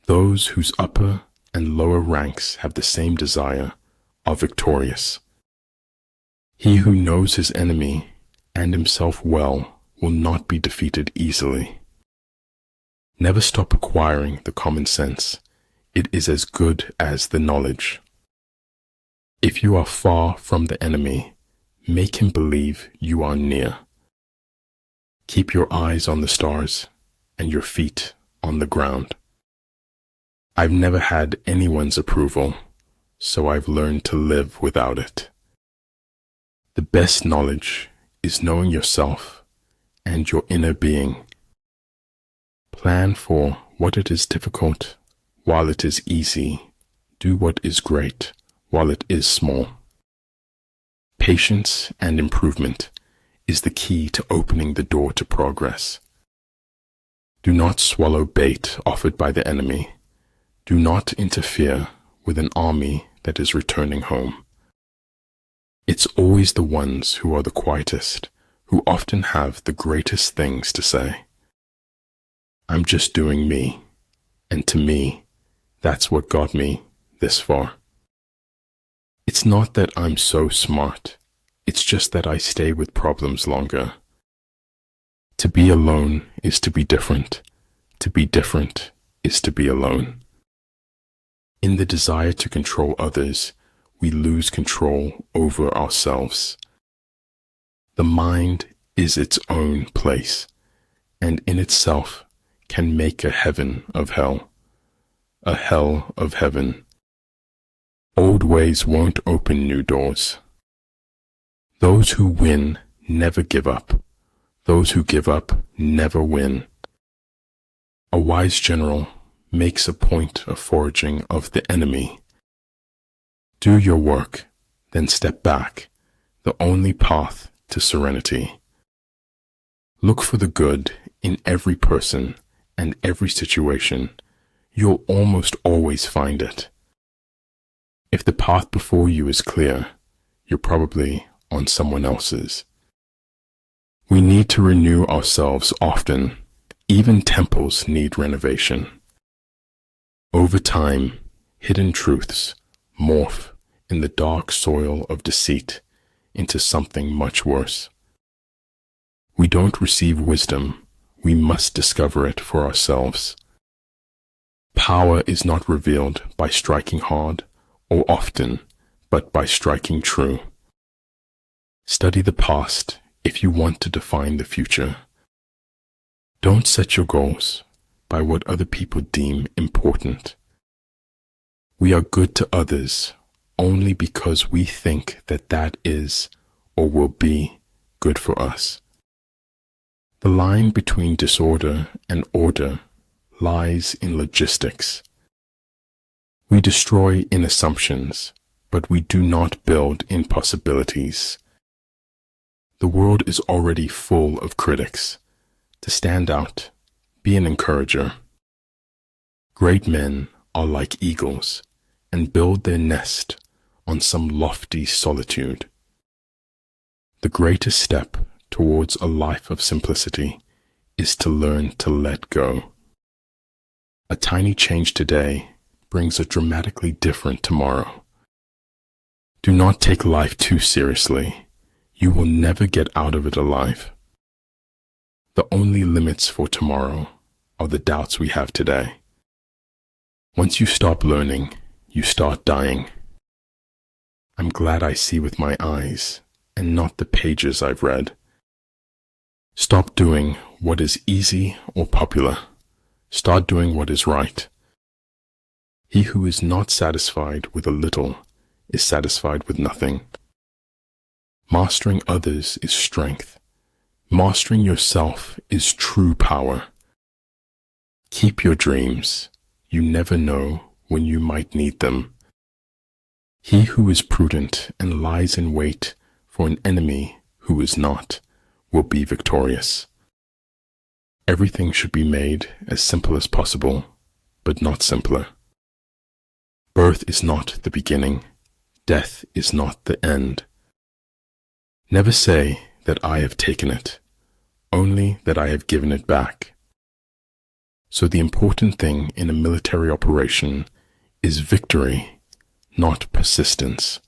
Those whose upper and lower ranks have the same desire are victorious. He who knows his enemy and himself well will not be defeated easily. Never stop acquiring the common sense. It is as good as the knowledge. If you are far from the enemy, make him believe you are near. Keep your eyes on the stars and your feet on the ground. I've never had anyone's approval, so I've learned to live without it. The best knowledge is knowing yourself and your inner being. Plan for what it is difficult while it is easy. Do what is great while it is small. Patience and improvement is the key to opening the door to progress. Do not swallow bait offered by the enemy. Do not interfere with an army that is returning home. It's always the ones who are the quietest who often have the greatest things to say. I'm just doing me, and to me, that's what got me this far. It's not that I'm so smart, it's just that I stay with problems longer. To be alone is to be different. To be different is to be alone. In the desire to control others, we lose control over ourselves. The mind is its own place, and in itself can make a heaven of hell, a hell of heaven. Old ways won't open new doors. Those who win never give up. Those who give up never win. A wise general makes a point of foraging of the enemy. Do your work, then step back, the only path to serenity. Look for the good in every person and every situation. You'll almost always find it. If the path before you is clear, you're probably on someone else's. We need to renew ourselves often. Even temples need renovation. Over time, hidden truths morph in the dark soil of deceit into something much worse. We don't receive wisdom, we must discover it for ourselves. Power is not revealed by striking hard or often, but by striking true. Study the past if you want to define the future. Don't set your goals by what other people deem important. We are good to others only because we think that that is or will be good for us. The line between disorder and order lies in logistics. We destroy in assumptions, but we do not build in possibilities. The world is already full of critics. To stand out, be an encourager. Great men are like eagles and build their nest on some lofty solitude. The greatest step towards a life of simplicity is to learn to let go. A tiny change today brings a dramatically different tomorrow. Do not take life too seriously. You will never get out of it alive. The only limits for tomorrow are the doubts we have today. Once you stop learning, you start dying. I'm glad I see with my eyes and not the pages I've read. Stop doing what is easy or popular. Start doing what is right. He who is not satisfied with a little is satisfied with nothing. Mastering others is strength. Mastering yourself is true power. Keep your dreams. You never know when you might need them. He who is prudent and lies in wait for an enemy who is not will be victorious. Everything should be made as simple as possible, but not simpler. Birth is not the beginning. Death is not the end. Never say that I have taken it, only that I have given it back. So the important thing in a military operation is victory, not persistence.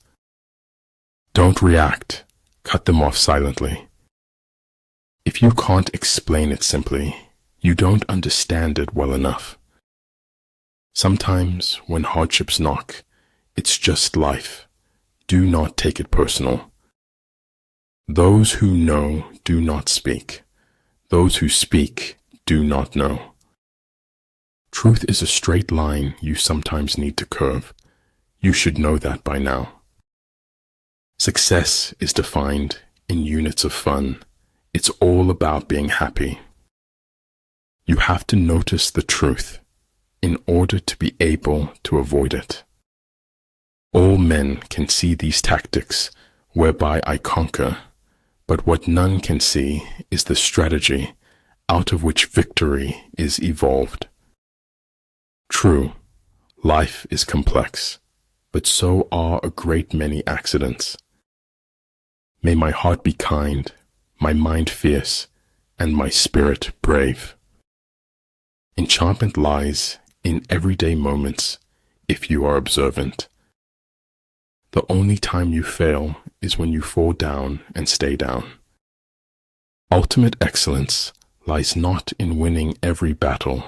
Don't react. Cut them off silently. If you can't explain it simply, you don't understand it well enough. Sometimes when hardships knock, it's just life. Do not take it personal. Those who know do not speak. Those who speak do not know. Truth is a straight line you sometimes need to curve. You should know that by now. Success is defined in units of fun. It's all about being happy. You have to notice the truth in order to be able to avoid it. All men can see these tactics whereby I conquer, but what none can see is the strategy out of which victory is evolved. True, life is complex, but so are a great many accidents. May my heart be kind, my mind fierce, and my spirit brave. Enchantment lies in everyday moments if you are observant. The only time you fail is when you fall down and stay down. Ultimate excellence lies not in winning every battle,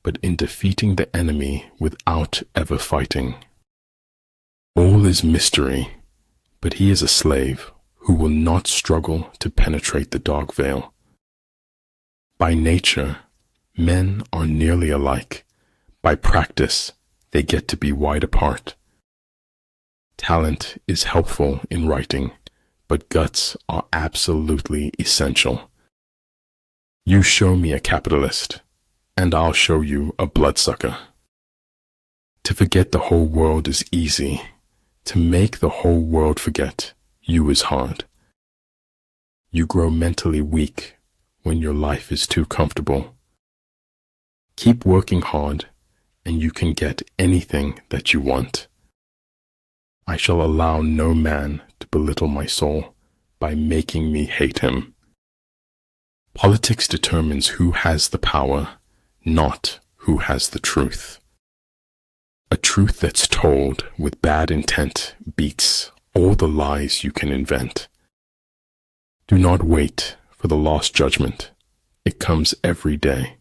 but in defeating the enemy without ever fighting. All is mystery, but he is a slave who will not struggle to penetrate the dark veil. By nature, men are nearly alike. By practice, they get to be wide apart. Talent is helpful in writing, but guts are absolutely essential. You show me a capitalist, and I'll show you a bloodsucker. To forget the whole world is easy. To make the whole world forget you is hard. You grow mentally weak when your life is too comfortable. Keep working hard, and you can get anything that you want. I shall allow no man to belittle my soul by making me hate him. Politics determines who has the power, not who has the truth. A truth that's told with bad intent beats all the lies you can invent. Do not wait for the last judgment. It comes every day.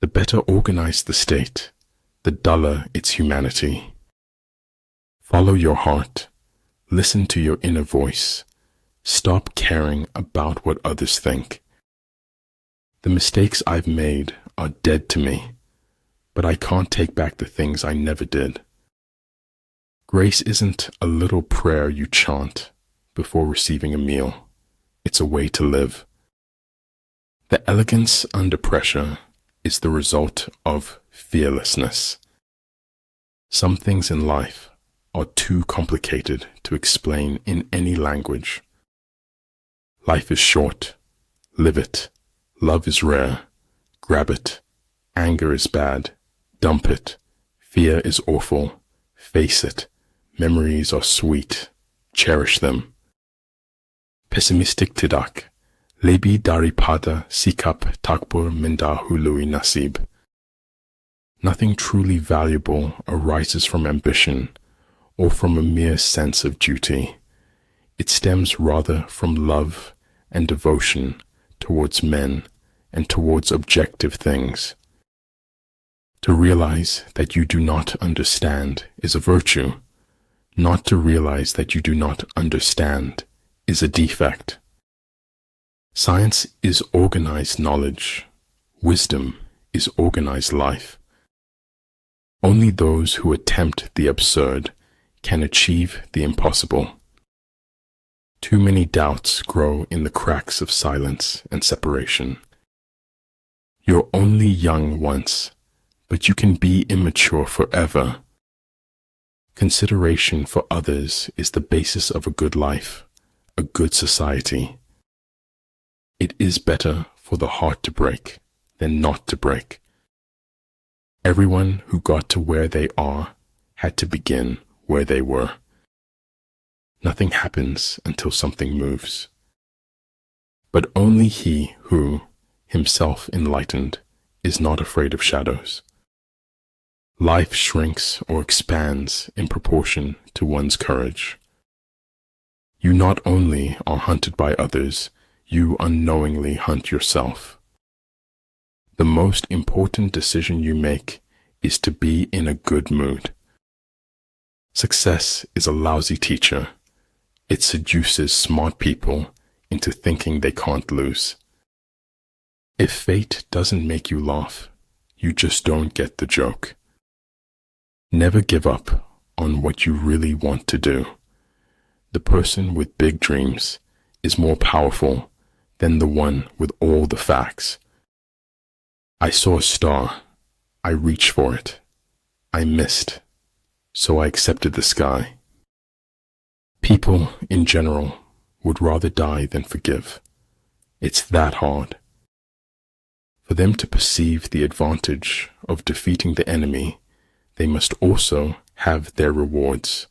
The better organized the state, the duller its humanity. Follow your heart. Listen to your inner voice. Stop caring about what others think. The mistakes I've made are dead to me, but I can't take back the things I never did. Grace isn't a little prayer you chant before receiving a meal. It's a way to live. The elegance under pressure is the result of fearlessness. Some things in life are too complicated to explain in any language. Life is short. Live it. Love is rare. Grab it. Anger is bad. Dump it. Fear is awful. Face it. Memories are sweet. Cherish them. Pessimistic tidak. Lebih daripada sikap takbur mendahului nasib. Nothing truly valuable arises from ambition or from a mere sense of duty. It stems rather from love and devotion towards men and towards objective things. To realize that you do not understand is a virtue. Not to realize that you do not understand is a defect. Science is organized knowledge. Wisdom is organized life. Only those who attempt the absurd can achieve the impossible. Too many doubts grow in the cracks of silence and separation. You're only young once, but you can be immature forever. Consideration for others is the basis of a good life, a good society. It is better for the heart to break than not to break. Everyone who got to where they are had to begin where they were. Nothing happens until something moves. But only he who, himself enlightened, is not afraid of shadows. Life shrinks or expands in proportion to one's courage. You not only are hunted by others, you unknowingly hunt yourself. The most important decision you make is to be in a good mood. Success is a lousy teacher. It seduces smart people into thinking they can't lose. If fate doesn't make you laugh, you just don't get the joke. Never give up on what you really want to do. The person with big dreams is more powerful than the one with all the facts. I saw a star. I reached for it. I missed, so I accepted the sky. People, in general, would rather die than forgive. It's that hard. For them to perceive the advantage of defeating the enemy, they must also have their rewards.